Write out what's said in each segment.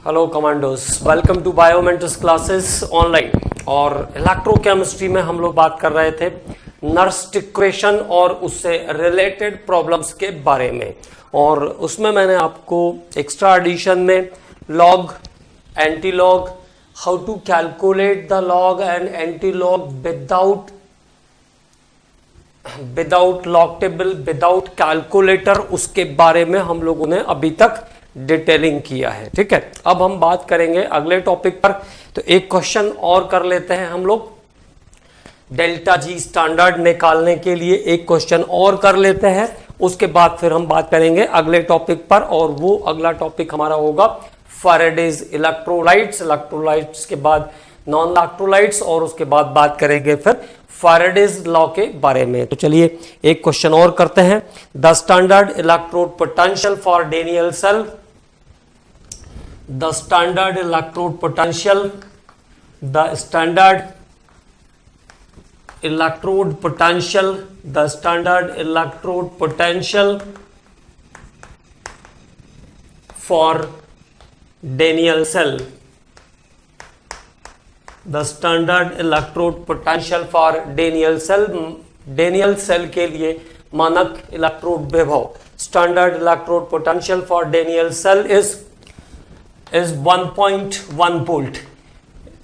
Hello commandos, welcome to Biomentics classes online. और electrochemistry में हम लोग बात कर रहे थे नर्स्ट इक्वेशन और उससे रिलेटेड प्रॉब्लम्स के बारे में। और उसमें मैंने आपको एक्स्ट्रा एडिशन में log, anti log, how to calculate the log and anti log without log table, without calculator, उसके बारे में हम लोगों ने अभी तक डिटेलिंग किया है। ठीक है, अब हम बात करेंगे अगले टॉपिक पर। तो एक क्वेश्चन और कर लेते हैं हम लोग, डेल्टा जी स्टैंडर्ड निकालने के लिए एक क्वेश्चन और कर लेते हैं। उसके बाद फिर हम बात करेंगे अगले टॉपिक पर, और वो अगला टॉपिक हमारा होगा फैराडेज इलेक्ट्रोलाइट्स। इलेक्ट्रोलाइट्स के बाद नॉन इलेक्ट्रोलाइट्स, और उसके बाद बात करेंगे फिर फैराडेज लॉ के बारे में। तो चलिए एक क्वेश्चन और करते हैं। The standard electrode potential for Daniell cell, the standard electrode potential the standard electrode potential for Daniell cell, the standard electrode potential for Daniell cell, Daniell cell के लिए मानक इलेक्ट्रोड विभव, standard electrode potential for Daniell cell is 1.1 volt.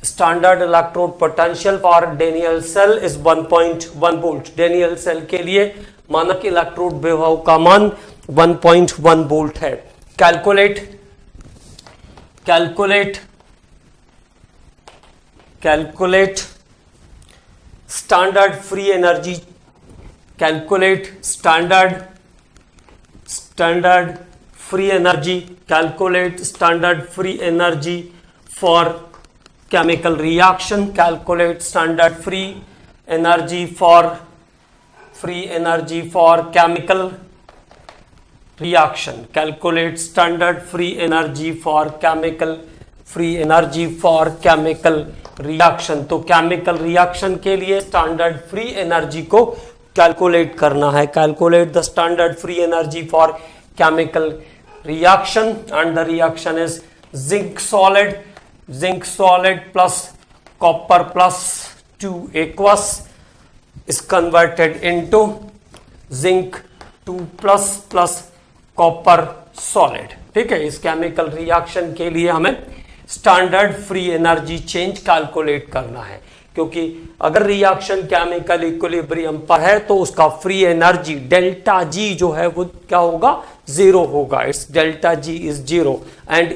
Standard electrode potential for Daniell cell is 1.1 volt. Daniell cell के लिए मानक electrode विभव का मान 1.1 वोल्ट है। Calculate standard free energy, calculate standard free energy, calculate standard free energy for chemical reaction, calculate standard free energy for chemical reaction, calculate standard free energy for chemical reaction। तो chemical reaction के लिए standard free energy को calculate करना है। calculate the standard free energy for chemical reaction, and the reaction is zinc solid plus copper plus 2 aqueous is converted into zinc 2 plus copper solid। ठीक है, इस chemical reaction के लिए हमें standard free energy change calculate करना है, क्योंकि अगर रिएक्शन केमिकल इक्विलिब्रियम पर है तो उसका फ्री एनर्जी डेल्टा जी जो है वो क्या होगा, जीरो होगा। It's delta G is zero and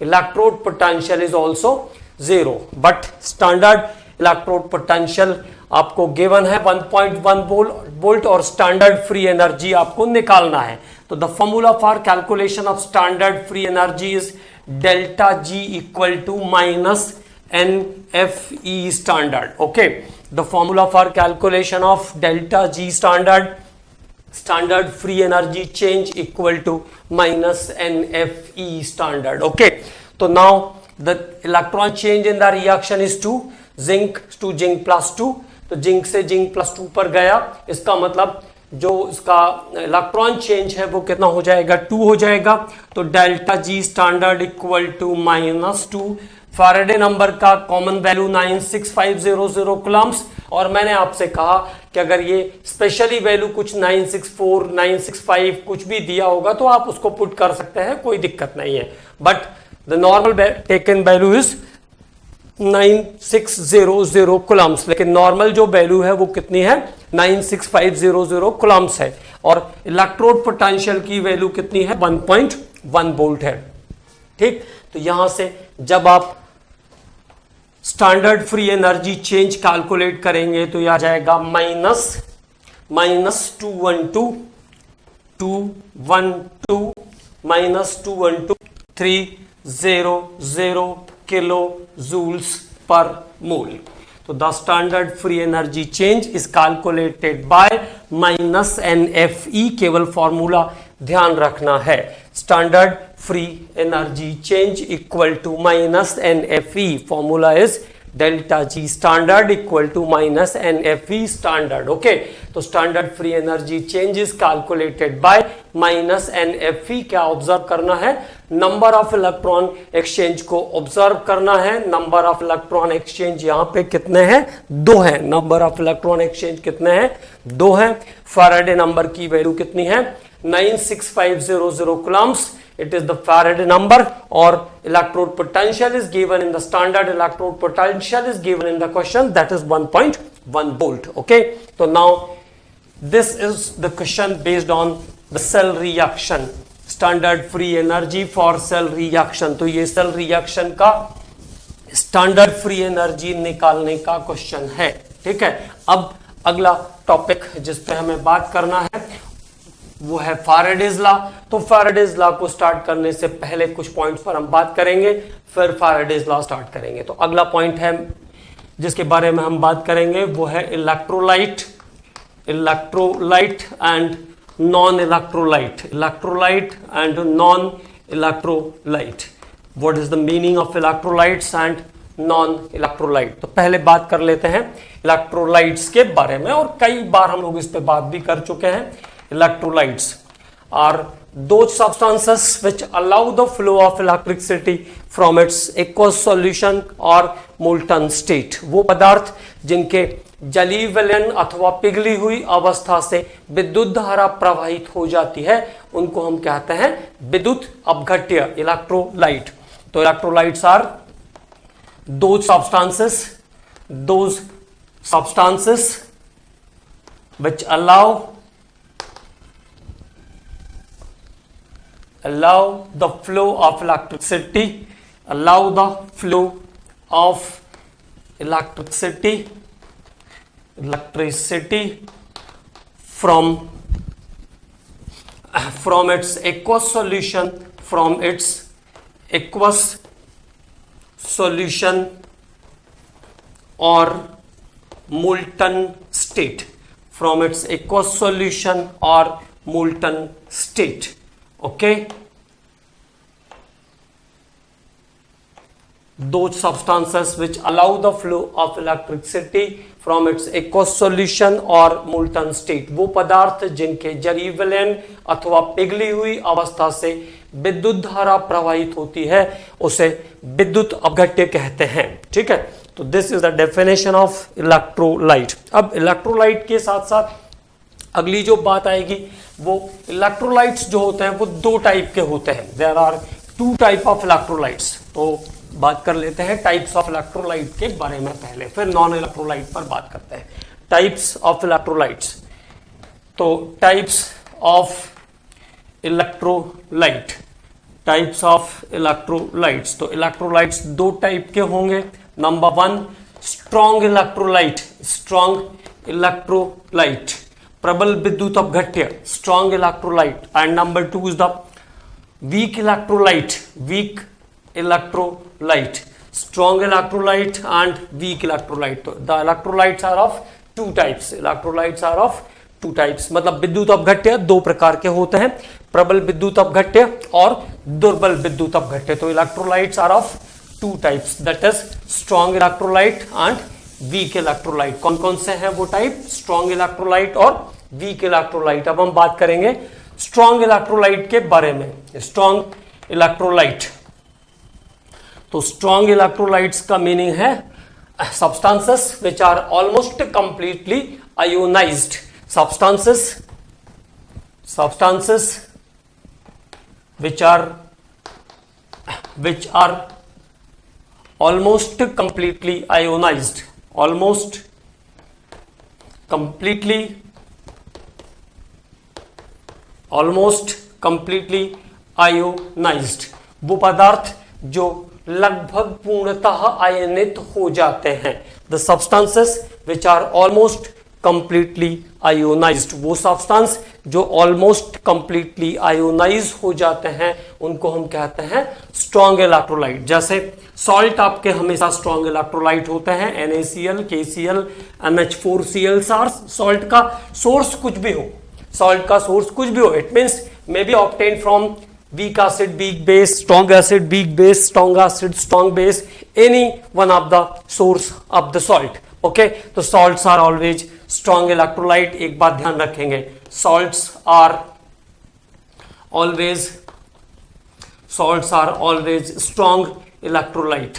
electrode potential is also zero. But standard electrode potential आपको गिवन है 1.1 वोल्ट और स्टैंडर्ड फ्री एनर्जी आपको निकालना है। तो the formula for calculation of standard free energy is delta G equal to minus NFE standard. Okay, the formula for calculation of delta G standard free energy change equal to minus NFE standard. Okay, so now the electron change in the reaction is 2 zinc plus 2। तो zinc से zinc plus 2 पर गया, इसका मतलब जो इसका electron change है वो कितना हो जाएगा, 2 हो जाएगा। तो delta G standard equal to -2। Faraday number का कॉमन वैल्यू 96500 कूलम्स, और मैंने आपसे कहा कि अगर ये स्पेशली वैल्यू कुछ 964 965 कुछ भी दिया होगा तो आप उसको पुट कर सकते हैं, कोई दिक्कत नहीं है। But the normal taken value is 9600 Coulomb's, लेकिन नॉर्मल जो वैल्यू है वो कितनी है, 96500 कूलम्स है। और इलेक्ट्रोड पोटेंशियल की वैल्यू कितनी है, 1.1 वोल्ट है। ठीक, तो यहां से जब आप standard free energy change calculate करेंगे तो यह आ जाएगा -212 किलो जूल्स पर मोल। तो the standard free energy change is calculated by -NFE। केवल फॉर्मूला ध्यान रखना है, standard free energy change equal to -NFE। Formula is delta G standard equal to minus NFV standard. Okay, तो standard free energy change is calculated by minus NFV। क्या observe करना है? Number of electron exchange को observe करना है। Number of electron exchange यहाँ पे कितने हैं? 2 है। नंबर ऑफ इलेक्ट्रॉन एक्सचेंज कितने हैं? 2 है। फैराडे नंबर की वैल्यू कितनी है? 96500 Coulomb's. It is the Faraday number, or electrode potential is given in the standard electrode potential is given in the question, that is 1.1 volt. Okay, so now this is the question based on the cell reaction, standard free energy for cell reaction. तो ये cell reaction का standard free energy निकालने का question है। ठीक है, अब अगला टॉपिक जिस पे हमें बात करना है वो है फैराडेज लॉ। तो फैराडेज लॉ को स्टार्ट करने से पहले कुछ पॉइंट्स पर हम बात करेंगे, फिर फैराडेज लॉ स्टार्ट करेंगे। तो अगला पॉइंट है जिसके बारे में हम बात करेंगे वो है electrolyte, electrolyte and non electrolyte, electrolyte and non electrolyte. What is the meaning of electrolytes and non electrolyte? तो पहले बात कर लेते हैं इलेक्ट्रोलाइट्स के बारे में, और कई बार हम लोग इस पे बात भी कर चुके हैं। Electrolytes are those substances which allow the flow of electricity from its aqueous solution or molten state। वो पदार्थ जिनके जलीय विलयन अथवा पिघली हुई अवस्था से विद्युत धारा प्रवाहित हो जाती है उनको हम कहते हैं विद्युत अपघट्य, इलेक्ट्रोलाइट। तो electrolytes are those substances which allow the flow of electricity, allow the flow of electricity from its aqueous solution, from its aqueous solution or molten state, from its aqueous solution or molten state। Okay, those substances which allow the flow of electricity from its aqueous solution or molten state, वो पदार्थ जिनके जलीय विलयन अथवा पिघली हुई अवस्था से विद्युत धारा प्रवाहित होती है उसे विद्युत अपघट्य कहते हैं। ठीक है, तो this is the definition of electrolyte. अब इलेक्ट्रोलाइट के साथ साथ अगली जो बात आएगी वो इलेक्ट्रोलाइट्स जो होते हैं वो 2 टाइप के होते हैं। There are 2 type of electrolytes. तो बात कर लेते हैं टाइप्स ऑफ इलेक्ट्रोलाइट के बारे में पहले, फिर नॉन इलेक्ट्रोलाइट पर बात करते हैं। टाइप्स ऑफ इलेक्ट्रोलाइट्स, तो types of electrolyte, types of electrolytes. तो इलेक्ट्रोलाइट्स 2 टाइप के होंगे। Number 1 strong electrolyte, strong electrolyte, प्रबल विद्युत अपघट्य, strong electrolyte. And number 2 is the weak electrolyte, weak electrolyte, strong electrolyte and weak electrolyte. तो the electrolytes are of 2 types, electrolytes are of 2 types, मतलब विद्युत अपघट्य 2 प्रकार के होते हैं, प्रबल विद्युत अपघट्य और दुर्बल विद्युत अपघट्य। तो electrolytes are of 2 types, that is strong electrolyte and weak electrolyte. कौन कौन से हैं वो टाइप? स्ट्रॉन्ग इलेक्ट्रोलाइट और वीक इलेक्ट्रोलाइट। अब हम बात करेंगे स्ट्रॉन्ग इलेक्ट्रोलाइट के बारे में। स्ट्रॉन्ग इलेक्ट्रोलाइट, तो स्ट्रॉन्ग इलेक्ट्रोलाइट्स का मीनिंग है substances which are almost completely ionised, substances which are almost completely ionized, almost completely ionized, वो पदार्थ जो लगभग पूर्णतः आयनित हो जाते हैं। The substances which are almost completely ionized, वो सब्सटेंस जो ऑलमोस्ट कंप्लीटली आयोनाइज हो जाते हैं उनको हम कहते हैं स्ट्रॉन्ग इलेक्ट्रोलाइट। जैसे सॉल्ट आपके हमेशा स्ट्रॉन्ग इलेक्ट्रोलाइट होते हैं, NaCl, KCl, NH4Cl। सॉल्ट का सोर्स कुछ भी हो, सॉल्ट का सोर्स कुछ भी हो, it means may be obtain from weak acid weak base, strong acid weak base, strong acid strong base, any one of the source of the salt. Okay, तो salts are always strong electrolyte. एक बात ध्यान रखेंगे, salts are always strong electrolyte.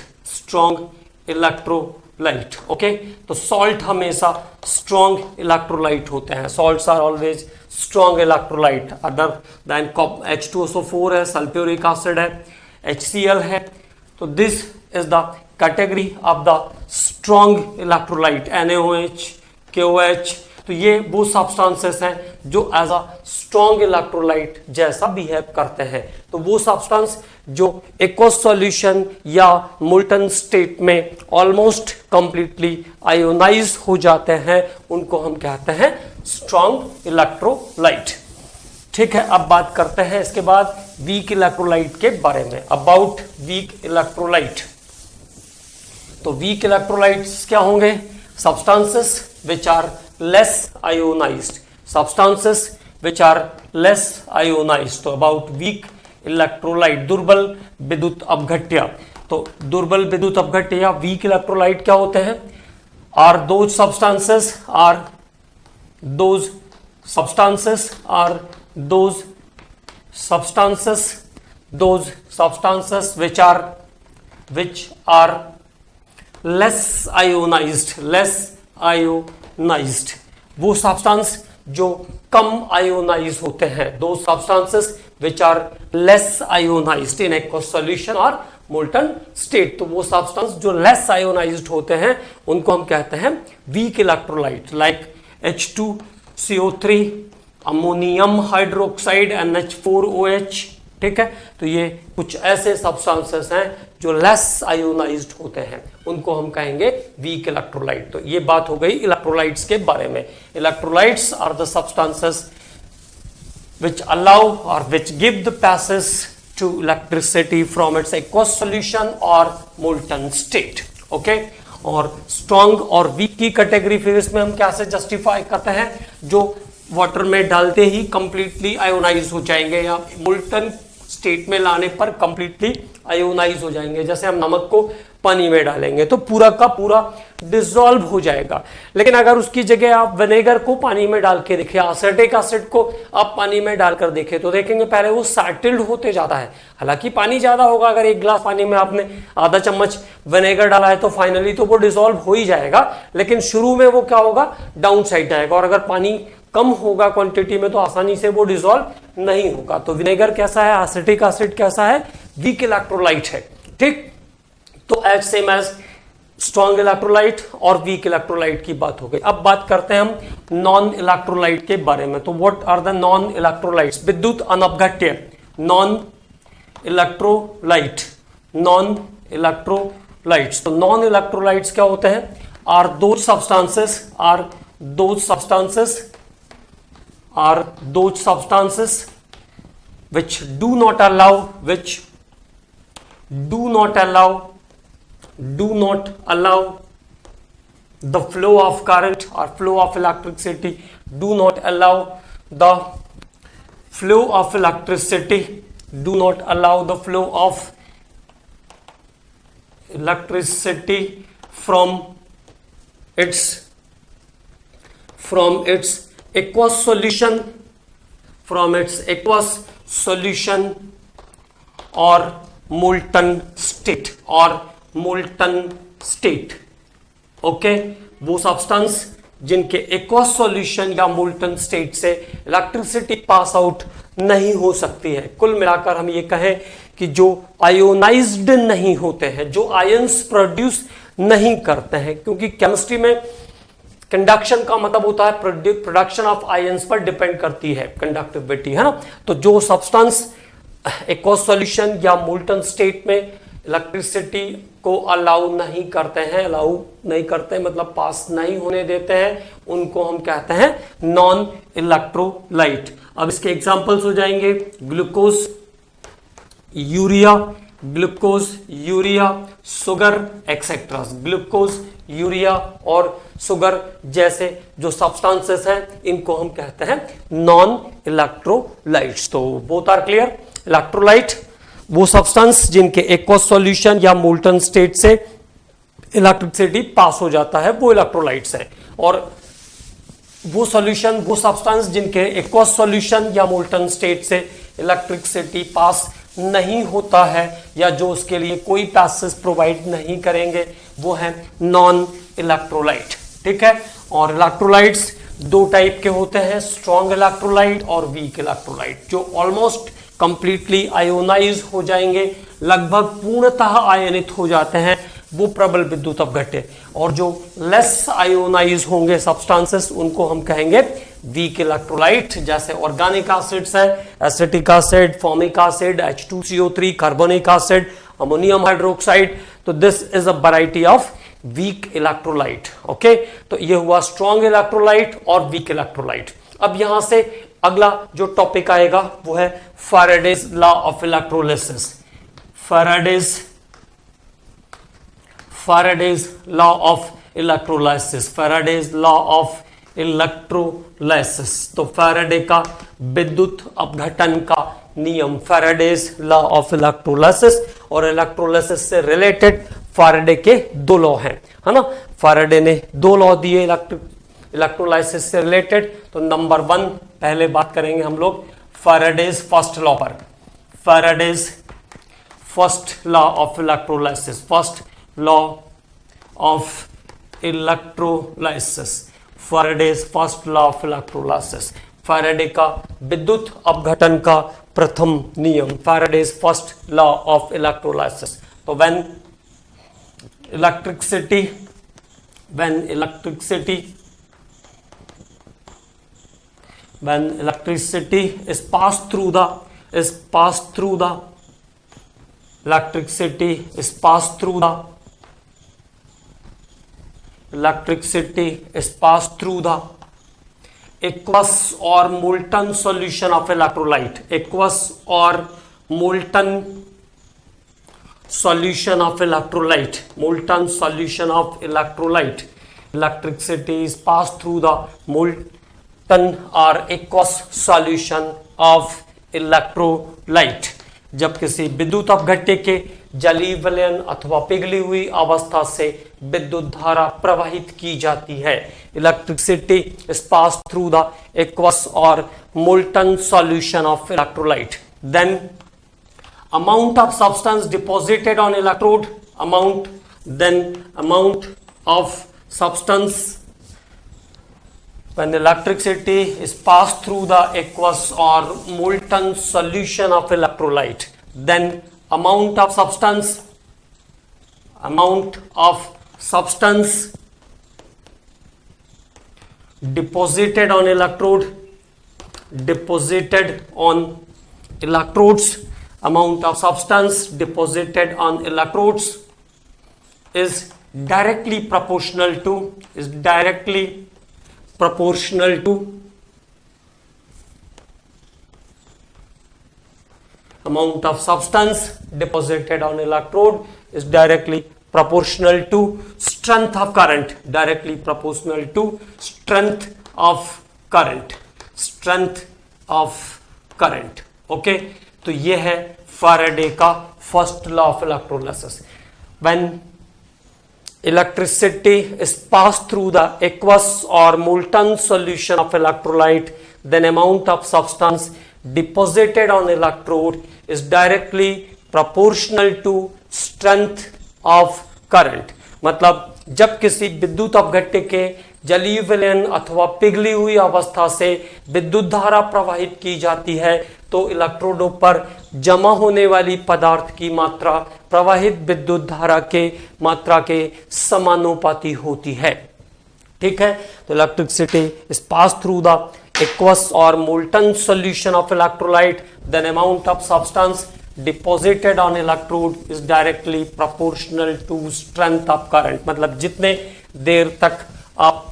Okay, तो salt हमेशा strong electrolyte होते हैं. Salts are always strong electrolyte other than H2SO4 है, sulfuric acid है, HCl है. तो this is the category of the strong electrolyte, NaOH, KOH. तो ये वो सब्सटेंसेस हैं जो एज अ स्ट्रॉन्ग इलेक्ट्रोलाइट जैसा बिहेव करते हैं. तो वो सब्सटेंस जो एक्वस सॉल्यूशन या मोल्टन स्टेट में ऑलमोस्ट कंप्लीटली आयोनाइज हो जाते हैं, उनको हम कहते हैं स्ट्रॉन्ग इलेक्ट्रोलाइट. ठीक है, अब बात करते हैं इसके बाद वीक इलेक्ट्रोलाइट के बारे में. About weak electrolyte. तो वीक इलेक्ट्रोलाइट्स क्या होंगे? Substances which are less ionized. Substances which are less ionized. तो about weak electrolyte, दुर्बल विद्युत अपघट्य. तो दुर्बल विद्युत अपघट्य या weak electrolyte क्या होते हैं? Are those substances which are less ionized. वो सब्सटेंस जो कम आयोनाइज होते हैं. दो substances which are less ionised in aqueous solution और मोल्टन स्टेट. तो वो सब्सटेंस जो लेस आयोनाइज्ड होते हैं उनको हम कहते हैं weak electrolyte, like H2CO3, ammonium hydroxide, NH4OH. ठीक है, तो ये कुछ ऐसे सब्सटेंसेस हैं जो लेस आयोनाइज्ड होते हैं, उनको हम कहेंगे वीक इलेक्ट्रोलाइट. तो ये बात हो गई इलेक्ट्रोलाइट्स के बारे में. Electrolytes are the substances which allow or which give the passage to electricity from its aqueous solution or molten state. Okay, और स्ट्रॉन्ग और वीक की कैटेगरी फिर इसमें हम कैसे जस्टिफाई करते हैं? जो वाटर में डालते ही कंप्लीटली आयोनाइज हो जाएंगे या मोल्टन स्टेट में लाने पर कंप्लीटली आयोनाइज हो जाएंगे. जैसे हम नमक को पानी में डालेंगे तो पूरा का पूरा डिसॉल्व हो जाएगा. लेकिन अगर उसकी जगह आप विनेगर को पानी में डाल के देखें, एसिटिक एसिड को आप पानी में डालकर देखें, तो देखेंगे पहले वो सेटल्ड होते जाता है. हालांकि पानी ज्यादा होगा, अगर एक गिलास पानी में आपने आधा चम्मच विनेगर डाला है तो फाइनली तो वो डिसॉल्व हो ही जाएगा. लेकिन शुरू में वो क्या होगा? डाउन साइड जाएगा. और अगर पानी कम होगा क्वांटिटी में तो आसानी से वो डिसॉल्व नहीं होगा. तो विनेगर कैसा है? एसिटिक एसिड कैसा है? वीक इलेक्ट्रोलाइट है. ठीक, तो as same as strong electrolyte और वीक इलेक्ट्रोलाइट की बात हो गई. अब बात करते हैं हम नॉन इलेक्ट्रोलाइट के बारे में. तो what are the non electrolytes? विद्युत अनपघट्य, नॉन इलेक्ट्रोलाइट. तो नॉन इलेक्ट्रोलाइट्स क्या होते हैं? Are those substances which do not allow the flow of current or flow of electricity, do not allow the flow of electricity from its aqueous solution or molten state. Okay, वो substance जिनके aqueous solution या molten state से electricity pass out नहीं हो सकती है. कुल मिलाकर हम ये कहें कि जो आयोनाइज्ड नहीं होते हैं, जो आयंस प्रोड्यूस नहीं करते हैं, क्योंकि केमिस्ट्री में कंडक्शन का मतलब होता है प्रोडक्शन ऑफ आयंस पर डिपेंड करती है कंडक्टिविटी, है ना. तो जो सब्सटेंस एक्वस सॉल्यूशन या मोल्टन स्टेट में इलेक्ट्रिसिटी को अलाउ नहीं करते मतलब पास नहीं होने देते हैं, उनको हम कहते हैं नॉन इलेक्ट्रोलाइट. अब इसके एग्जांपल्स हो जाएंगे glucose, urea, sugar etcetera. Glucose, urea और शुगर जैसे जो सब्सटेंसेस हैं इनको हम कहते हैं नॉन इलेक्ट्रोलाइट्स. तो बोथ आर क्लियर. इलेक्ट्रोलाइट वो सब्सटेंस जिनके एक्वस सॉल्यूशन या मोल्टन स्टेट से इलेक्ट्रिसिटी पास हो जाता है वो इलेक्ट्रोलाइट्स है, और वो सॉल्यूशन, वो सब्सटेंस जिनके एक्वस सॉल्यूशन या मोल्टन स्टेट से इलेक्ट्रिसिटी पास नहीं होता है या जो उसके लिए कोई पैसेज प्रोवाइड नहीं करेंगे, वो है नॉन इलेक्ट्रोलाइट। ठीक है, और इलेक्ट्रोलाइट्स दो टाइप के होते हैं, स्ट्रॉन्ग इलेक्ट्रोलाइट और वीक इलेक्ट्रोलाइट, जो ऑलमोस्ट कंप्लीटली आयोनाइज हो जाएंगे, लगभग पूर्णतः आयनित हो जाते हैं, वो प्रबल विद्युत अपघट्य, और जो लेस आयोनाइज होंगे सब्सटेंसेस उनको हम कहेंगे वीक इलेक्ट्रोलाइट, जैसे ऑर्गेनिक एसिड्स हैं, acetic acid, formic acid, H2CO3, carbonic acid, ammonium hydroxide. तो this is a variety of weak electrolyte. Okay, तो ये हुआ स्ट्रॉन्ग इलेक्ट्रोलाइट और वीक इलेक्ट्रोलाइट। अब यहां से अगला जो टॉपिक आएगा वो है Faraday's law of electrolysis. Faraday's law of electrolysis, Faraday's law of electrolysis. तो फैराडे का विद्युत अपघटन का नियम, फैराडेज लॉ ऑफ इलेक्ट्रोलाइसिस, और इलेक्ट्रोलाइसिस से रिलेटेड फैराडे के दो लॉ हैं, है ना। फैराडे ने दो लॉ दिए इलेक्ट्रोलाइसिस से रिलेटेड। तो नंबर 1 पहले बात करेंगे हम लोग फैराडेज फर्स्ट लॉ पर। Faraday's first law of electrolysis, first law of electrolysis, Faraday's first law of electrolysis, Faraday का विद्युत अपघटन का प्रथम नियम, Faraday's first law of electrolysis. तो when electricity is passed through the aqueous or molten solution of electrolyte, aqueous or molten solution of electrolyte, molten solution of electrolyte, electricity is passed through the molten or aqueous solution of electrolyte। जब किसी विद्युत अपघट्य के जलीय विलयन अथवा पिघली हुई अवस्था से विद्युत धारा प्रवाहित की जाती है, electricity is pass through the aqueous और molten solution of electrolyte, then amount of substance deposited on electrode, amount of substance when electricity is passed through the aqueous or molten solution of electrolyte, then amount of substance deposited on electrodes, amount of substance deposited on electrodes is directly proportional to amount of substance deposited on electrode is directly proportional to strength of current, directly proportional to strength of current। Okay, तो ये है Faraday का first law of electrolysis. When electricity is pass through the aqueous और molten solution of electrolyte, then amount of substance deposited on electrode is directly proportional to strength of current. मतलब जब किसी विद्युत अपघट्य के जलीय विलयन अथवा पिघली हुई अवस्था से विद्युत धारा प्रवाहित की जाती है तो इलेक्ट्रोडों पर जमा होने वाली पदार्थ की मात्रा प्रवाहित विद्युत धारा के मात्रा के समानुपाती होती है। ठीक है, तो electricity is pass through the aqueous और molten solution of electrolyte, then amount of substance deposited on electrode is directly proportional to strength of current. मतलब जितने देर तक आप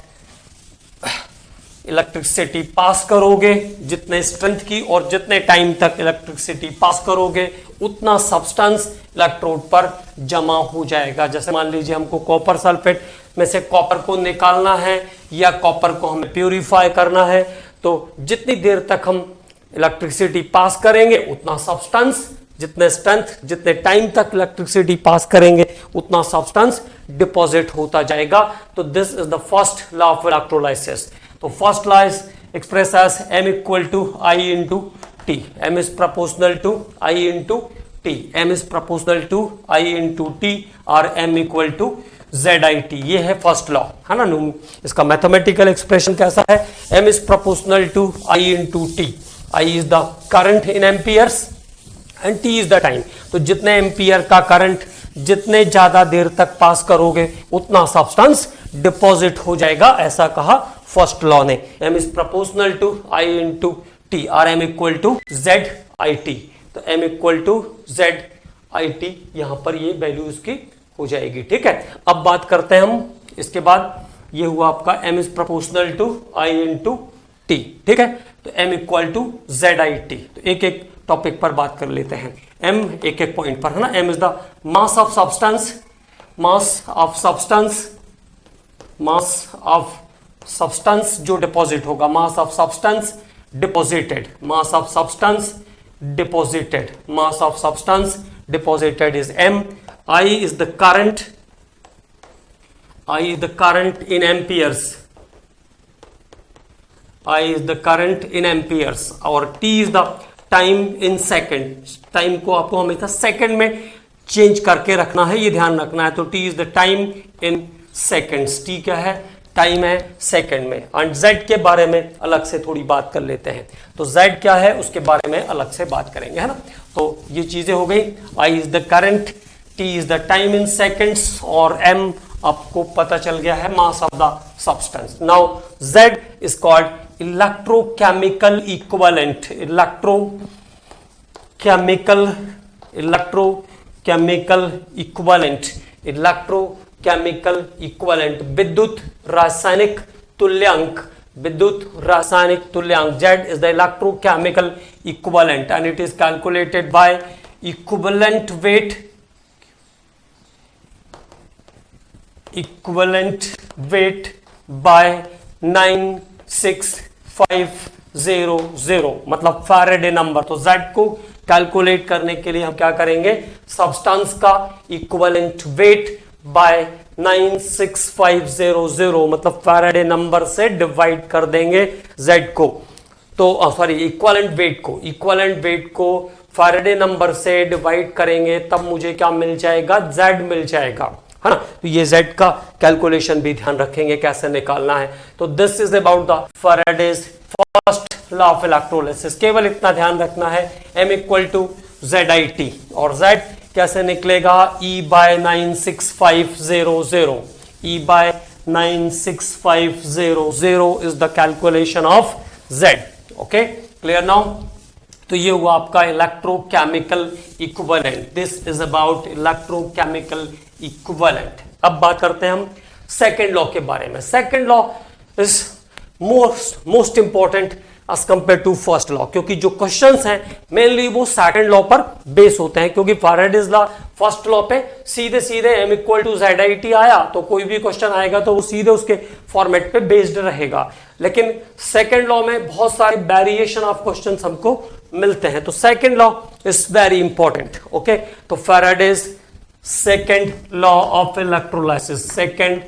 इलेक्ट्रिसिटी पास करोगे, जितने स्ट्रेंथ की और जितने टाइम तक इलेक्ट्रिसिटी पास करोगे, उतना सब्सटेंस इलेक्ट्रोड पर जमा हो जाएगा। जैसे मान लीजिए हमको कॉपर सल्फेट में से कॉपर को निकालना है या कॉपर को हमें प्यूरिफाई करना है, तो जितनी देर तक हम इलेक्ट्रिसिटी पास करेंगे उतना सब्सटेंस जितने स्ट्रेंथ, जितने टाइम तक इलेक्ट्रिसिटी पास करेंगे उतना सब्सटेंस डिपॉजिट होता जाएगा। तो this is the first law of electrolysis. तो first law is express as m equal to I into T. m is proportional to I into T. m is proportional to I into T और m equal to ZIT। ये है first law, है ना। इसका mathematical expression कैसा है? m is proportional to I into T. I is the current in amperes and T is the time. तो जितने एम्पियर का करंट जितने ज्यादा देर तक पास करोगे उतना सब्सटेंस डिपॉजिट हो जाएगा, ऐसा कहा फर्स्ट लॉ ने। m is proportional to I into T और m इक्वल टू ZIT। तो m इक्वल टू ZIT, यहां पर ये वैल्यू इसकी हो जाएगी, ठीक है। अब बात करते हैं हम, इसके बाद ये हुआ आपका m is proportional to I into T, ठीक है। तो m इक्वल टू ZIT। तो एक एक टॉपिक पर बात कर लेते हैं, m एक एक पॉइंट पर, है ना। m is the mass of substance, mass of substance, mass of substance जो डिपॉजिट होगा, mass of substance deposited, mass of substance deposited, mass of substance deposited is m। I is the current, I is the current in amperes, I is the current in amperes और T is the time in second। Time को आपको हमेशा second में change करके रखना है, ये ध्यान रखना है। तो T is the time in seconds। T क्या है? टाइम है सेकंड में। एंड Z के बारे में अलग से थोड़ी बात कर लेते हैं। तो Z क्या है उसके बारे में अलग से बात करेंगे, है ना। तो ये चीजें हो गई। I is the current, T is the time in seconds और M आपको पता चल गया है mass of the substance. Now Z is called electrochemical equivalent, electrochemical equivalent, electrochemical equivalent, विद्युत रासायनिक तुल्यांक, विद्युत रासायनिक तुल्यांक। Z is the electrochemical equivalent and it is calculated by equivalent weight, equivalent weight by 96500, मतलब फैराडे नंबर। तो Z को calculate करने के लिए हम क्या करेंगे? सब्सटेंस का इक्विवेलेंट वेट बाय 96500, मतलब फैराडे नंबर से डिवाइड कर देंगे Z को। तो सॉरी, इक्विवेलेंट वेट को फैराडे नंबर से डिवाइड करेंगे तब मुझे क्या मिल जाएगा? Z मिल जाएगा, है ना। तो ये Z का कैलकुलेशन भी ध्यान रखेंगे कैसे निकालना है। तो this is about the Faraday's first law of electrolysis. केवल इतना ध्यान रखना है, m इक्वल टू ZIT और Z कैसे निकलेगा? E by 96500, E by 96500 is the calculation of Z। Okay, clear now. तो ये हुआ आपका electrochemical equivalent. This is about electrochemical equivalent. अब बात करते हैं हम सेकेंड लॉ के बारे में। Second law is most important as compare to first law, क्योंकि जो क्वेश्चंस हैं मेनली वो सेकेंड लॉ पर बेस होते हैं। क्योंकि फैराडेज लॉ फर्स्ट लॉ पे सीधे सीधे m इक्वल टू ZIT आया, तो कोई भी क्वेश्चन आएगा तो वो सीधे उसके फॉर्मेट पे बेस्ड रहेगा। लेकिन सेकेंड लॉ में बहुत सारे वेरिएशन ऑफ क्वेश्चंस हमको मिलते हैं। तो second law is very important. Okay, तो Faraday's second law of electrolysis, second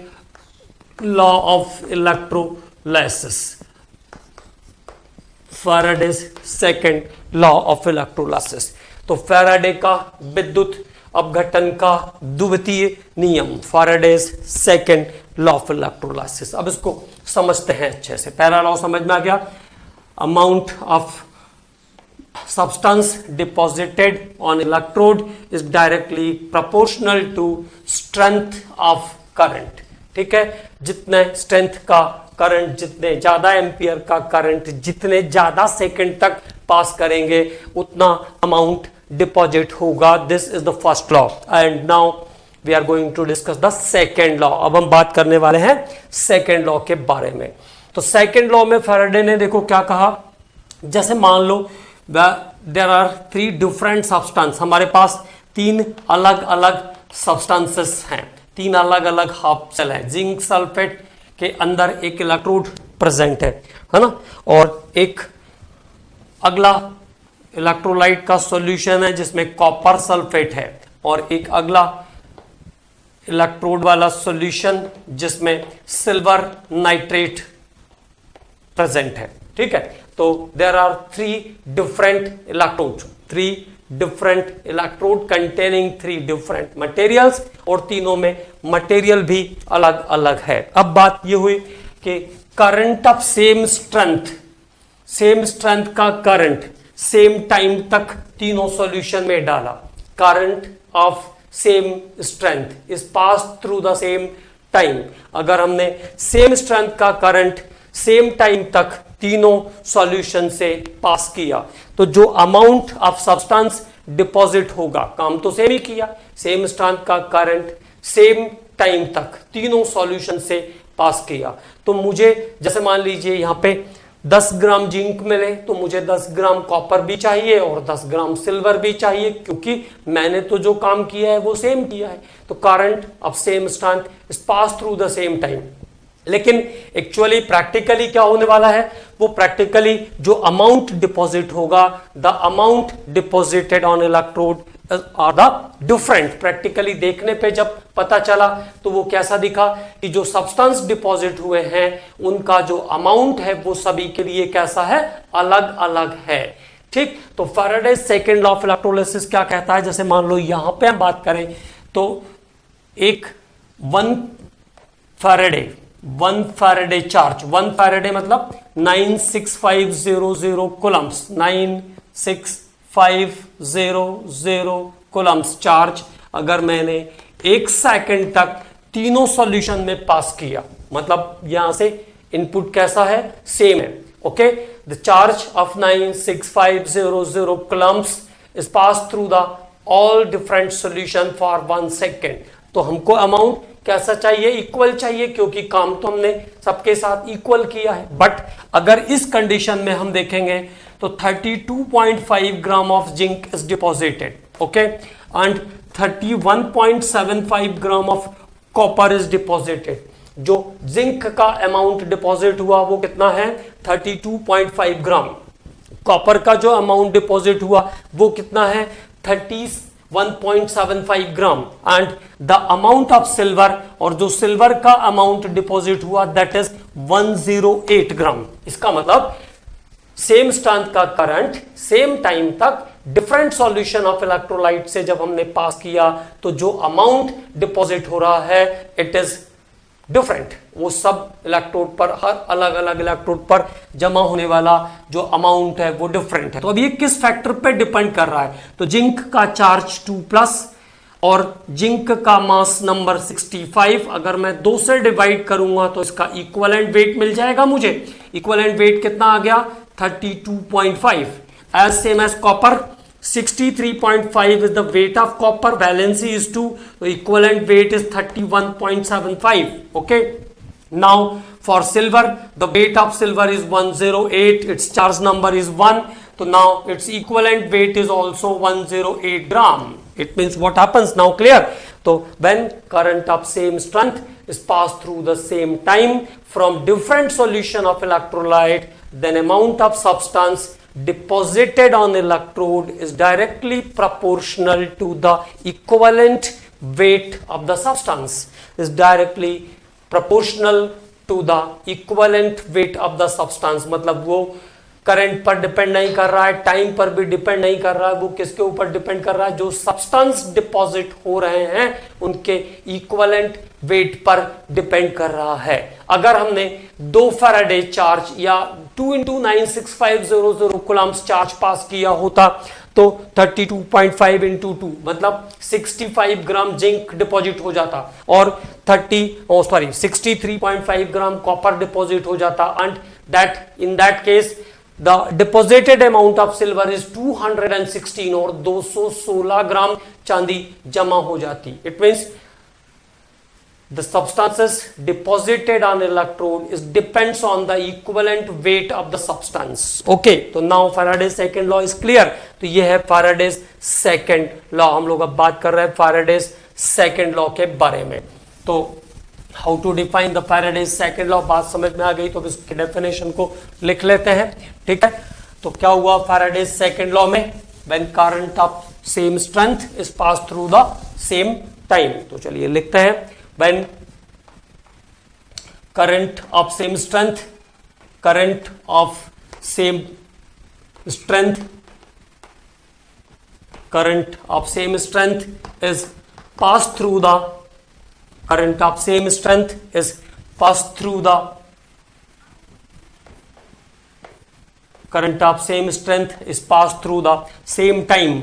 law of electrolysis, Faraday's second law of electrolysis. तो फैराडे का विद्युत अपघटन का द्वितीय नियम, Faraday's second law of electrolysis. अब इसको समझते हैं अच्छे से। पहला लॉ समझ में आ गया, amount of substance deposited on electrode is directly proportional to strength of current। ठीक है, जितने स्ट्रेंथ का करंट, जितने ज्यादा एम्पियर का करंट जितने ज्यादा सेकंड तक पास करेंगे उतना अमाउंट डिपॉजिट होगा। This is the first law and now we are going to discuss the second law. अब हम बात करने वाले हैं सेकेंड लॉ के बारे में। तो सेकेंड लॉ में फैराडे ने देखो क्या कहा, जैसे मान लो देयर आर 3 डिफरेंट सब्सटेंस, हमारे पास 3 अलग अलग सब्सटेंसेस हैं, 3 अलग अलग हाफ सेल है। जिंक सल्फेट के अंदर एक इलेक्ट्रोड प्रेजेंट है ना, और एक अगला इलेक्ट्रोलाइट का सॉल्यूशन है जिसमें कॉपर सल्फेट है, और एक अगला इलेक्ट्रोड वाला सॉल्यूशन जिसमें सिल्वर नाइट्रेट प्रेजेंट है। ठीक है, तो there are three different electrode containing three different materials, और तीनों में मटेरियल भी अलग अलग है। अब बात ये हुई कि करंट ऑफ सेम स्ट्रेंथ का करंट सेम टाइम तक तीनों सॉल्यूशन में डाला। Current of same strength is pass through the same time. अगर हमने सेम स्ट्रेंथ का करंट सेम टाइम तक तीनों सॉल्यूशन से पास किया, तो जो अमाउंट ऑफ सब्सटेंस डिपॉजिट होगा, काम तो सेम ही किया, सेम स्ट्रेंथ का करंट सेम टाइम तक तीनों सॉल्यूशन से पास किया, तो मुझे जैसे मान लीजिए यहां पे 10 ग्राम जिंक मिले, तो मुझे 10 ग्राम कॉपर भी चाहिए और 10 ग्राम सिल्वर भी चाहिए, क्योंकि मैंने तो जो काम किया है वो सेम किया है। तो current of same strength is pass through the same time. लेकिन एक्चुअली प्रैक्टिकली क्या होने वाला है, वो प्रैक्टिकली जो अमाउंट डिपॉजिट होगा, the amount deposited on electrode are the different. Practically देखने पे जब पता चला तो वो कैसा दिखा कि जो सब्सटेंस डिपॉजिट हुए हैं उनका जो अमाउंट है वो सभी के लिए कैसा है, अलग अलग है। ठीक, तो Faraday's second law of electrolysis क्या कहता है, जैसे मान लो यहां पे हम बात करें तो एक 1 फैराडे चार्ज, 1 फैराडे मतलब 96500 कूलम्स, 96500 कूलम्स चार्ज अगर मैंने 1 सेकंड तक तीनों सॉल्यूशन में पास किया, मतलब यहां से इनपुट कैसा है, सेम है। Okay, the charge of 96500 Coulomb's is pass through the all different solution for 1 second. तो हमको अमाउंट कैसा चाहिए, इक्वल चाहिए, क्योंकि काम तो हमने सबके साथ इक्वल किया है। बट अगर इस कंडीशन में हम देखेंगे तो 32.5 gram of zinc is deposited, okay, and 31.75 gram of copper is deposited. जो जिंक का अमाउंट डिपॉजिट हुआ वो कितना है, 32.5 ग्राम। कॉपर का जो अमाउंट डिपॉजिट हुआ वो कितना है, 31.75 gram. And the amount of silver, और जो सिल्वर का अमाउंट डिपॉजिट हुआ दैट इज 108 ग्राम। इसका मतलब सेम स्ट्रेंथ का करंट सेम टाइम तक डिफरेंट सॉल्यूशन ऑफ इलेक्ट्रोलाइट से जब हमने पास किया तो जो अमाउंट डिपॉजिट हो रहा है इट इज डिफरेंट। वो सब इलेक्ट्रोड पर, हर अलग अलग इलेक्ट्रोड पर जमा होने वाला जो अमाउंट है वो डिफरेंट है। तो अब ये किस फैक्टर पे डिपेंड कर रहा है, तो जिंक का चार्ज 2+ और जिंक का मास नंबर 65 अगर मैं 2 से डिवाइड करूंगा तो इसका इक्विवेलेंट वेट मिल जाएगा मुझे। इक्विवेलेंट वेट कितना आ गया, 32.5। As same as copper, 63.5 is the weight of copper, valency is 2, so equivalent weight is 31.75. Okay, now for silver the weight of silver is 108, its charge number is 1, so now its equivalent weight is also 108 gram. It means what happens now, clear? So when current of same strength is passed through the same time from different solution of electrolyte, then amount of substance deposited on electrode is directly proportional to the equivalent weight of the substance, is directly proportional to the equivalent weight of the substance। मतलब वो current पर depend नहीं कर रहा है, time पर भी depend नहीं कर रहा है, वो किसके ऊपर डिपेंड कर रहा है, जो सब्सटेंस डिपॉजिट हो रहे हैं उनके इक्विवेलेंट वेट पर डिपेंड कर रहा है। अगर हमने 2 फैराडे चार्ज या 2 × 96500 कूलम्स चार्ज पास किया होता तो 32.5 × 2 मतलब 65 ग्राम जिंक डिपॉजिट हो जाता और 63.5 ग्राम कॉपर डिपॉजिट हो जाता, and that in that case the deposited amount of silver is 216 और 216 ग्राम चांदी जमा हो जाती। It means the substances deposited on electrode is depends on the equivalent weight of the substance. Okay, तो now Faraday's second law is clear। तो ये है Faraday's second law। हम लोग अब बात कर रहे हैं Faraday's second law के बारे में। तो how to define the Faraday's second law, बात समझ में आ गई तो इसकी डेफिनेशन को लिख लेते हैं। ठीक है, तो क्या हुआ फैराडेज सेकंड लॉ में, when current of same strength is pass through the same time. तो चलिए लिखते हैं, when current of same strength, current of same strength, current of same strength is passed through the, current of same strength is passed through the, current of same strength is passed through the same time,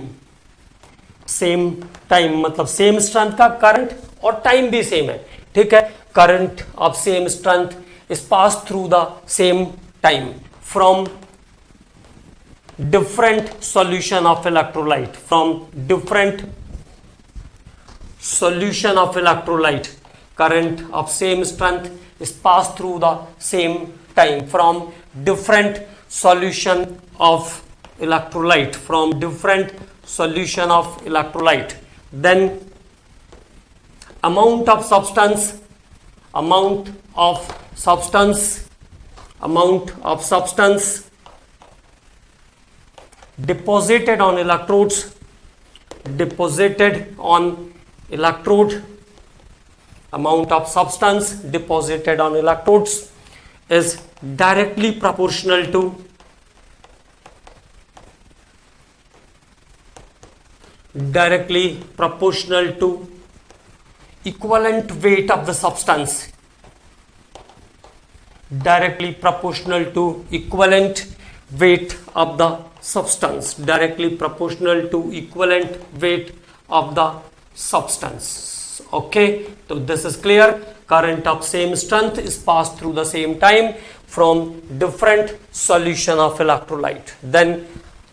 same time मतलब same strength का current और time भी same है, ठीक है। current of same strength is passed through the same time from different solution of electrolyte, from different solution of electrolyte, current of same strength is passed through the same time from different solution of electrolyte, from different solution of electrolyte, then amount of substance, amount of substance, amount of substance deposited on electrodes, deposited on electrode, amount of substance deposited on electrodes is directly proportional to, directly proportional to equivalent weight of the substance, directly proportional to equivalent weight of the substance, directly proportional to equivalent weight of the substance. Okay, so this is clear. Current of same strength is passed through the same time from different solution of electrolyte, then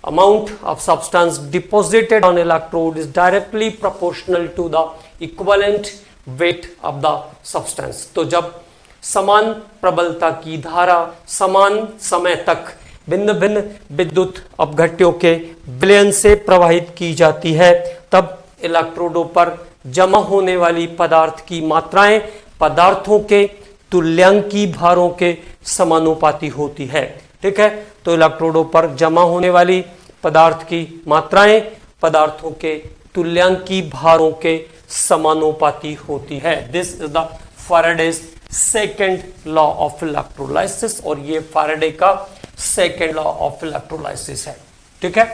amount of substance deposited on electrode is directly proportional to the equivalent weight of the substance. तो जब समान प्रबलता की धारा समान समय तक भिन्न भिन्न विद्युत अपघट्यों के विलयन से प्रवाहित की जाती है, तब इलेक्ट्रोडों पर जमा होने वाली पदार्थ की मात्राएं पदार्थों के तुल्यांकी भारों के समानुपाती होती है, ठीक है। तो इलेक्ट्रोडों पर जमा होने वाली पदार्थ की मात्राएं पदार्थों के तुल्यांकी भारों के समानुपाती होती है। This is the Faraday's second law of electrolysis, और ये फैराडे का सेकेंड लॉ ऑफ इलेक्ट्रोलाइसिस है, ठीक है।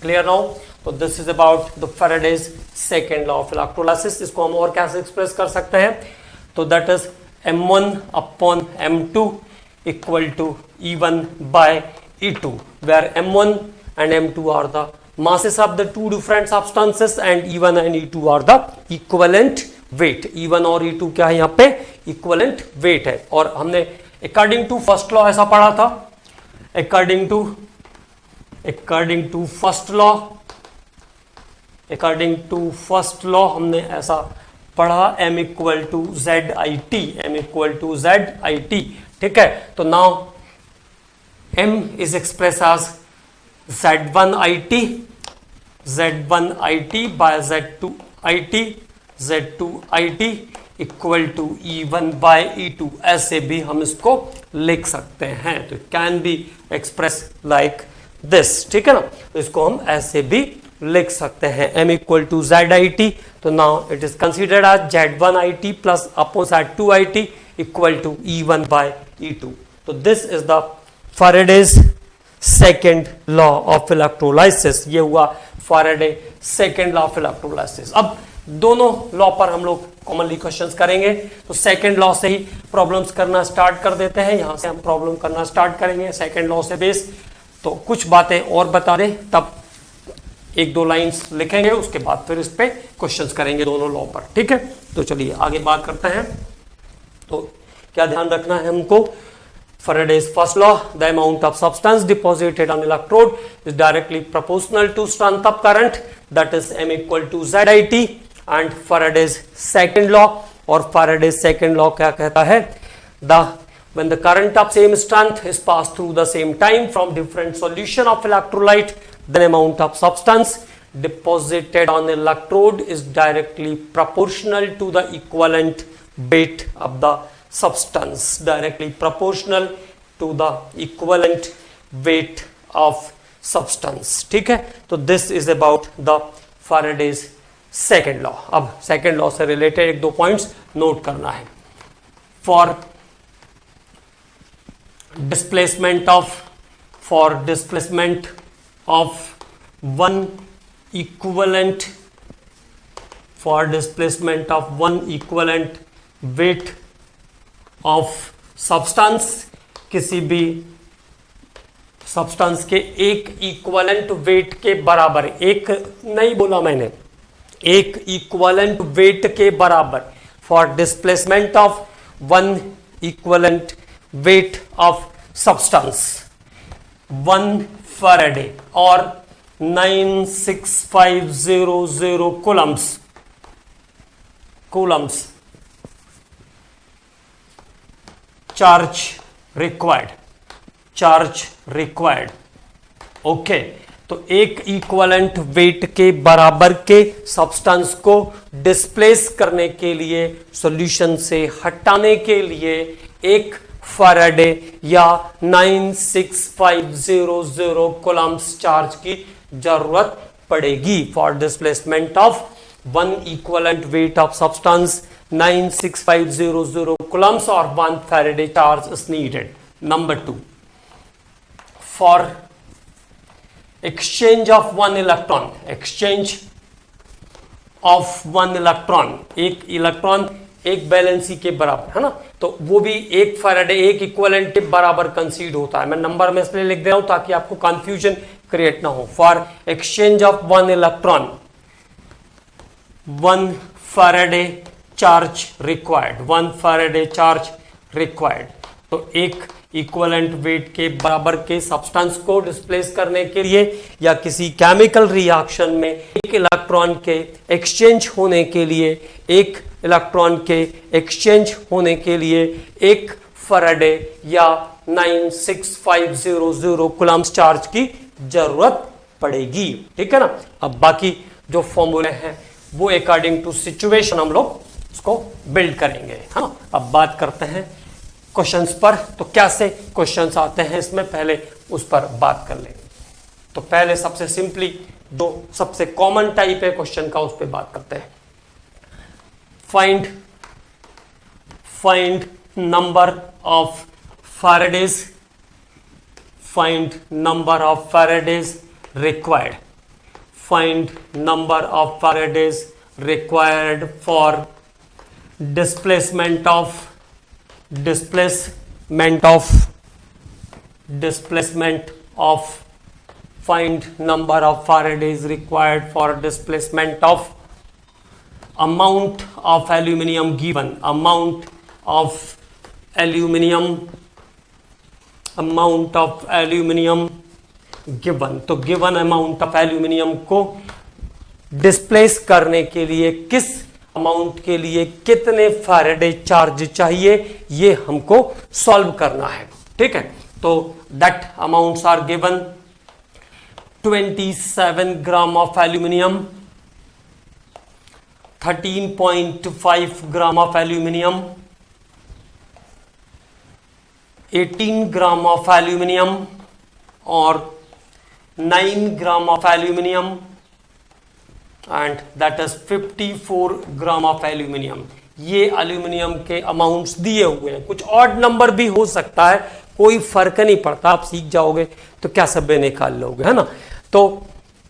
Clear now? तो this is about the Faraday's second law of electrolysis. इसको हम और कैसे एक्सप्रेस कर सकते हैं? तो that is m1 upon m2 equal to E1 by E2, where m1 and m2 are the masses of the two different substances and E1 and E2 are the equivalent weight. E1 और E2 क्या है यहाँ पे? equivalent weight है। और हमने according to first law ऐसा पढ़ा था, according to first law हमने ऐसा पढ़ा, m equal to Z I T, m equal to Z I T, ठीक है। तो now m is express as z1 I T by z2 I T equal to E1 by E2, ऐसे भी हम इसको लिख सकते हैं। तो can be express like this, ठीक है ना। तो इसको हम ऐसे भी लिख सकते हैं, m equal to Z I T. तो now it is considered as z1 I T plus upon z2 I T equal to E1 by E2। तो this is the Faraday's second law of electrolysis. ये हुआ Faraday second law of electrolysis. अब दोनों law पर हम लोग commonly questions करेंगे। तो सेकेंड लॉ से ही प्रॉब्लम्स करना स्टार्ट कर देते हैं। यहां से हम प्रॉब्लम करना स्टार्ट करेंगे सेकेंड लॉ से बेस। तो कुछ बातें और बता दें, तब एक दो लाइंस लिखेंगे, उसके बाद फिर इस पे क्वेश्चंस करेंगे दोनों लॉ पर, ठीक है। तो चलिए आगे बात करते हैं। तो क्या ध्यान रखना है हमको? Faraday's first law, the amount of substance deposited on electrode is directly proportional to strength of current, that is m equal to ZIT. And Faraday's second law, और Faraday's second law क्या कहता है? When the current of same strength is passed through the same time from different solution of electrolyte, the amount of substance deposited on electrode is directly proportional to the equivalent weight of the substance, directly proportional to the equivalent weight of substance. ठीक है, तो this is about the Faraday's second law. अब second law से related एक दो points note करना है। For displacement of one equivalent weight of substance, किसी भी सब्सटेंस के एक इक्विवेलेंट वेट के बराबर, एक नहीं बोला मैंने, एक इक्विवेलेंट वेट के बराबर, for displacement of one equivalent weight of substance 1 Faraday और 96500 कूलम्स चार्ज रिक्वायर्ड। ओके, तो एक इक्विवेलेंट वेट के बराबर के सब्सटेंस को डिस्प्लेस करने के लिए, सॉल्यूशन से हटाने के लिए एक फैराडे या 96500 कूलम्स चार्ज की जरूरत पड़ेगी। For displacement of one equivalent weight of substance 96500 coulombs or 1 Faraday charge is needed. Number 2, for exchange of one electron, एक इलेक्ट्रॉन एक वैलेंसी के बराबर है ना, तो वो भी एक फैराडे एक इक्विवेलेंट के बराबर कंसीड होता है। मैं नंबर में इसलिए लिख दे रहा हूं ताकि आपको कंफ्यूजन क्रिएट ना हो। For exchange of one electron 1 Faraday charge required, तो एक इक्विवेलेंट वेट के बराबर के सब्सटेंस को डिस्प्लेस करने के लिए या किसी केमिकल रिएक्शन में एक इलेक्ट्रॉन के एक्सचेंज होने के लिए, एक फैराडे या 96500 कूलम्स चार्ज की जरूरत पड़ेगी। ठीक है ना। अब बाकी जो फॉर्मूले हैं वो अकॉर्डिंग टू सिचुएशन हम लोग उसको बिल्ड करेंगे। हाँ, अब बात करते हैं क्वेश्चंस पर। तो कैसे क्वेश्चंस आते हैं इसमें, पहले उस पर बात कर लेंगे। तो पहले सबसे सिंपली जो सबसे कॉमन टाइप है क्वेश्चन का, उस पर बात करते हैं। Find number of Faraday's required. Find number of Faradays required for displacement of find number of Faradays required for displacement of amount of aluminium given, amount of aluminium given. तो given amount of aluminium को displace करने के लिए किस amount के लिए कितने Faraday charge चाहिए, ये हमको सॉल्व करना है। ठीक है, तो that amounts are given 27 gram of aluminium, 13.5 gram of aluminium, 18 gram of aluminium और 9 gram of aluminium and that is 54 gram of aluminium. ये एल्यूमिनियम के अमाउंट्स दिए हुए हैं। कुछ ऑड नंबर भी हो सकता है, कोई फर्क नहीं पड़ता, आप सीख जाओगे तो क्या सब निकाल लोगे, है ना। तो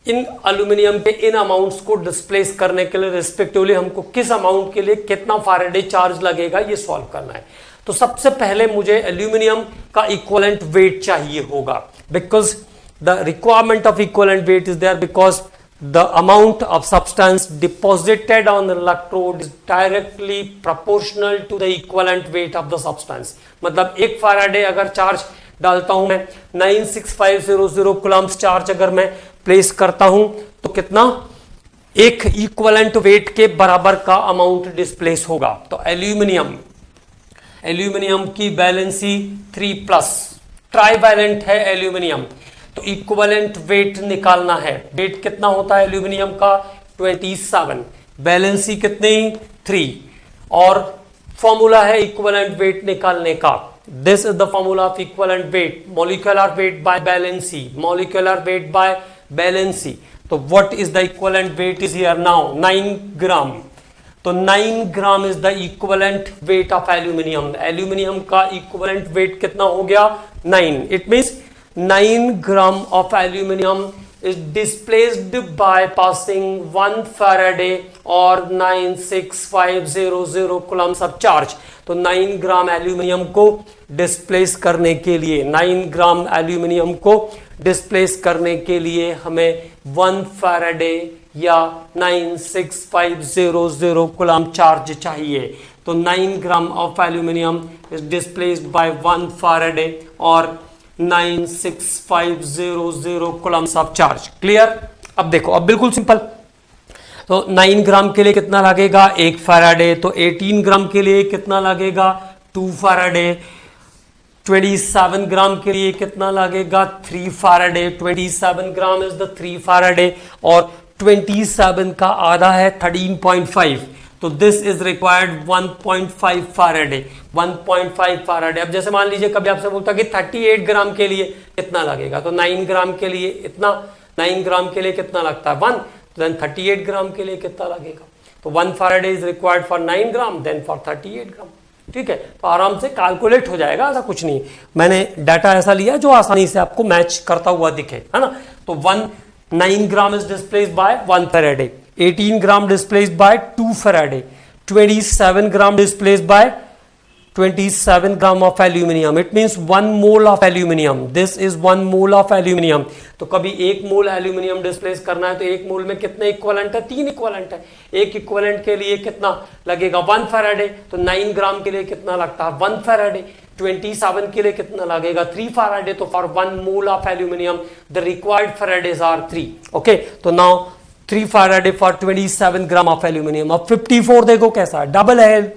इन एल्यूमिनियम के इन अमाउंट्स को डिस्प्लेस करने के लिए रिस्पेक्टिवली हमको किस अमाउंट के लिए कितना फैराडे चार्ज लगेगा, ये सॉल्व करना है। तो सबसे पहले मुझे एल्यूमिनियम का इक्विवेलेंट वेट चाहिए होगा, because the requirement of equivalent weight is there because the amount of substance deposited on the electrode is directly proportional to the equivalent weight of the substance। मतलब एक फैराडे अगर charge डालता हूं मैं, 96500 Coulomb's charge अगर मैं place करता हूं तो कितना, एक इक्विवेलेंट वेट के बराबर का अमाउंट डिस्प्लेस होगा। तो एल्यूमिनियम की वैलेंसी 3+, ट्राईवैलेंट है एल्यूमिनियम, तो इक्विवेलेंट वेट निकालना है। वेट कितना होता है एल्यूमिनियम का, 27, वैलेंसी कितनी, 3, और फॉर्मूला है इक्विवेलेंट वेट निकालने का, This is the formula of equivalent weight, molecular weight by valency, molecular weight by valency. So what is the equivalent weight is here now? 9 gram. तो 9 gram is the equivalent weight of aluminium. Aluminium का equivalent weight कितना हो गया? 9. It means 9 gram of aluminium is displaced by passing 1 Faraday or 96500 coulombs of charge. तो 9 gram aluminium को displace करने के लिए 9 ग्राम एल्यूमिनियम को डिस्प्लेस करने के लिए हमें 1 Faraday या 96500 कूलम्ब चार्ज चाहिए. तो 9 gram of aluminium is displaced by 1 Faraday और 96500 कूलम्ब्स ऑफ चार्ज. क्लियर? अब देखो, अब बिल्कुल सिंपल. तो 9 ग्राम के लिए कितना लगेगा? 1 Faraday. तो 18 ग्राम के लिए कितना लगेगा? 2 Faraday. 27 ग्राम के लिए कितना लगेगा? 3 Faraday. 27 gram is the 3 Faraday और 27 का आधा है 13.5. तो this is required 1.5 Faraday. 1.5 Faraday. अब जैसे मान लीजिए कभी आपसे बोलता कि 38 ग्राम के लिए कितना लगेगा, तो 9 ग्राम के लिए इतना, 9 ग्राम के लिए कितना लगता है? 1. देन 38 ग्राम के लिए कितना लगेगा? तो 1 Faraday is required for 9 gram, then for 38 gram. ठीक है, तो आराम से कैलकुलेट हो जाएगा, ऐसा कुछ नहीं. मैंने डाटा ऐसा लिया जो आसानी से आपको मैच करता हुआ दिखे, है ना. तो 9 gram is displaced by 1 Faraday. 18 gram displaced by 2 Faraday. 27 gram displaced by 27 gram of aluminium. It means 1 mole of aluminium. This is 1 mole of aluminium. तो कभी 1 मोल एल्यूमिनियम डिस्प्लेस करना है तो 1 मोल में कितने इक्विवेलेंट है? 3 इक्विवेलेंट है. एक इक्विवेलेंट के लिए कितना लगेगा? 1 Faraday. तो 9 ग्राम के लिए कितना लगता है? 1 Faraday. 27 के लिए कितना लगेगा? 3 Faraday. तो for 1 mole of aluminium the required Faradays are 3. Okay, तो now 3 Faraday for 27 gram of aluminium. अब 54 देखो कैसा है, डबल है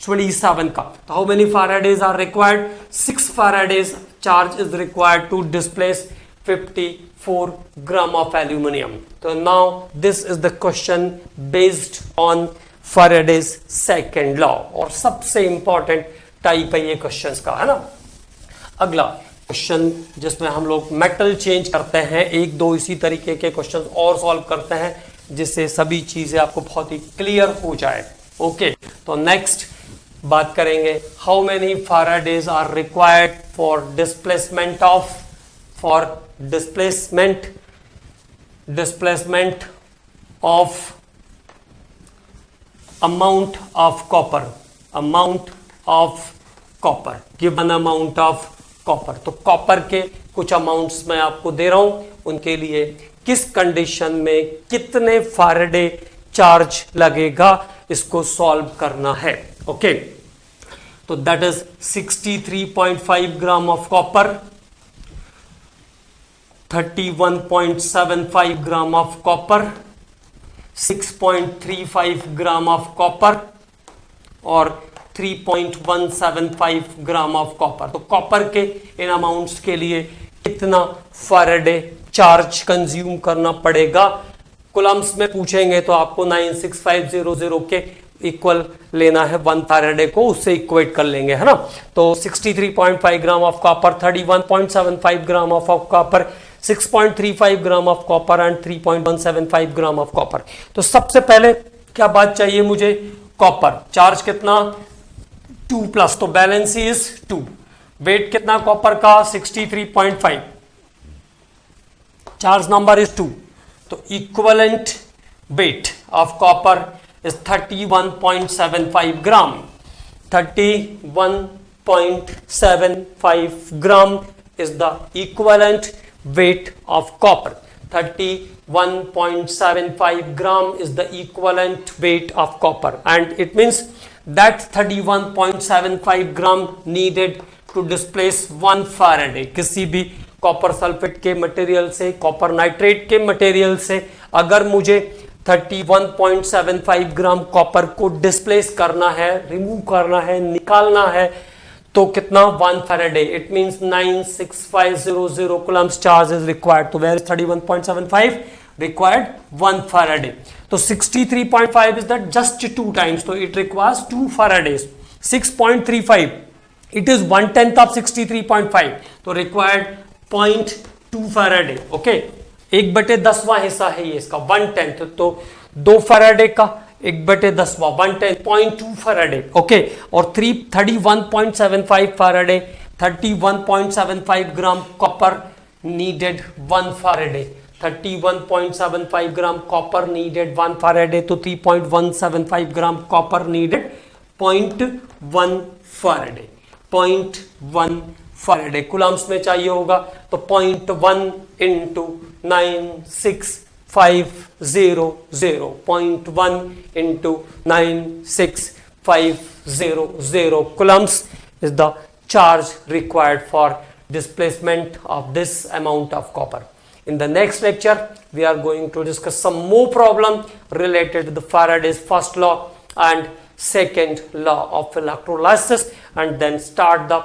27 का. तो how many Faradays are required? 6 Faradays charge is required to displace 54 gram of aluminium. तो now this is the question based on Faraday's second law, और सबसे इंपॉर्टेंट टाइप है ये क्वेश्चन का, है ना. अगला क्वेश्चन जिसमें हम लोग मेटल चेंज करते हैं, 1-2 इसी तरीके के क्वेश्चंस और सॉल्व करते हैं जिससे सभी चीजें आपको बहुत ही क्लियर हो जाए. ओके, तो नेक्स्ट बात करेंगे how many Faradays are required for displacement of amount of copper given amount of copper. तो कॉपर के कुछ अमाउंट्स मैं आपको दे रहा हूं, उनके लिए किस कंडीशन में कितने Faraday चार्ज लगेगा इसको सॉल्व करना है. ओके, तो that is 63.5 gram of copper, 31.75 gram of copper, 6.35 gram of copper और 3.175 ग्राम ऑफ कॉपर. तो कॉपर के इन अमाउंट्स के लिए कितना Faraday चार्ज कंज्यूम करना पड़ेगा? कूलम्ब्स में पूछेंगे तो आपको 96500 के इक्वल लेना है 1 Faraday को, उससे इक्वेट कर लेंगे, है ना. तो 63.5 gram of copper, 31.75 gram of copper, 6.35 gram of copper and 3.175 gram of copper. तो सबसे पहले क्या बात चाहिए मुझे? कॉपर चार्ज कितना? 2 प्लस, तो बैलेंसी इज 2. वेट कितना कॉपर का? 63.5. Charge number is 2. तो equivalent weight of copper is 31.75 gram. 31.75 gram is the equivalent weight of copper. 31.75 gram is the equivalent weight of copper, and it means that 31.75 gram needed to displace 1 Faraday. किसी भी copper sulphate के material से, copper nitrate के material से अगर मुझे 31.75 gram copper को displace करना है, रिमूव करना है, निकालना है, तो कितना? 1 Faraday. It means 96500 coulombs charge is required. तो where is 31.75 required? 1 Faraday. तो 63.5 is that just 2 times. So it requires 2 Faradays. 6.35 it is 1/10 of 63.5, तो रिक्वायर्ड 0.2 फैराडे। ओके, 1/10वां हिस्सा है ये इसका, 1/10, तो 2 फैराडे का 1/10वां 1/10 0.2 फैराडे। ओके, और 31.75 Faraday, 31.75 gram copper needed 1 Faraday, 31.75 gram copper needed 1 Faraday, तो 3.175 gram copper needed 0.1 Faraday, 0.1 Faraday coulombs में चाहिए होगा, तो 0.1 into 96,500, 0.1 into 96,500 coulombs is the charge required for displacement of this amount of copper. In the next lecture, we are going to discuss some more problem related to the Faraday's first law and second law of electrolysis, and then start the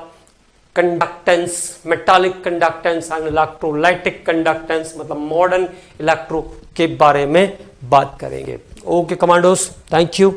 conductance, metallic conductance and electrolytic conductance, मतलब modern electro के बारे में बात करेंगे। Okay commandos, thank you.